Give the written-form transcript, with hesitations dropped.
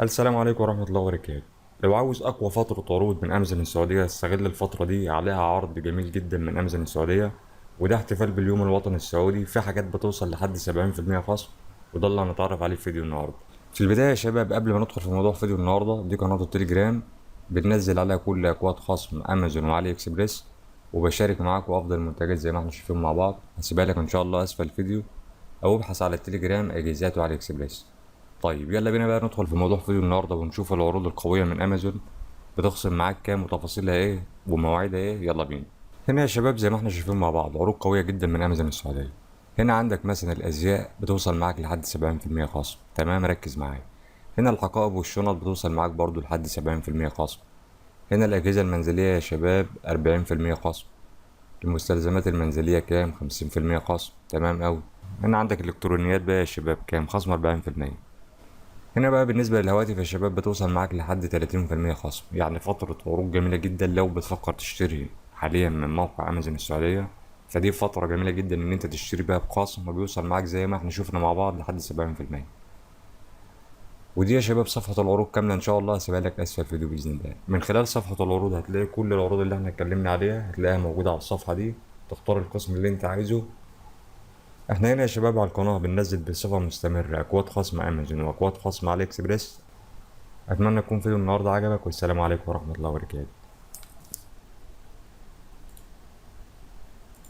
السلام عليكم ورحمة الله وبركاته. لو عاوز أقوى فترة عروض من أمازون السعودية، استغل الفترة دي، عليها عرض جميل جدا من أمازون السعودية، وده احتفال باليوم الوطني السعودي. في حاجات بتوصل لحد 70% خصم، وده اللي هنتعرف عليه في فيديو النهاردة. في البداية يا شباب، قبل ما ندخل في موضوع فيديو النهاردة، دي قناة التليجرام بننزل عليها كل أكواد خصم أمازون وعلي إكسبريس، وبشارك معاكم أفضل المنتجات زي ما احنا شايفين مع بعض. هسيبها لك إن شاء الله أسفل الفيديو، أو ابحث على التليجرام أجهزات وعلي إكسبريس. طيب يلا بينا بقى ندخل في موضوع فيديو النهارده ونشوف العروض القوية من أمازون بتخصم معاك كام وتفاصيلها ايه ومواعيدها ايه. يلا بينا. هنا يا شباب زي ما احنا شايفين مع بعض عروض قوية جدا من أمازون السعودية. هنا عندك مثلا الأزياء بتوصل معاك لحد 70% خصم، تمام ركز معايا. هنا الحقائب والشنط بتوصل معاك برضو لحد 70% خصم. هنا الأجهزة المنزلية يا شباب 40% خصم. المستلزمات المنزلية كام؟ 50% خصم، تمام أوي. هنا عندك الإلكترونيات بقى يا شباب كام؟ خصم 40%. هنا بقى بالنسبة للهواتف يا شباب بتوصل معاك لحد 30% خصم، يعني فترة عروض جميلة جدا. لو بتفكر تشتري حاليا من موقع أمازون السعودية، فدي فترة جميلة جدا إن أنت تشتري بيها بخصم، وبيوصل معاك زي ما احنا شفنا مع بعض لحد 70%. ودي يا شباب صفحة العروض كاملة إن شاء الله، هسيبها لك أسفل الفيديو بإذن الله. من خلال صفحة العروض هتلاقي كل العروض اللي احنا اتكلمنا عليها، هتلاقيها موجودة على الصفحة دي. تختار القسم اللي أنت عايزه. احنا هنا يا شباب على القناة بننزل بصفة مستمرة أكواد خصم أمازون وأكواد خصم علي إكسبريس. اتمنى يكون فيديو النهارده عجبك، والسلام عليكم ورحمه الله وبركاته.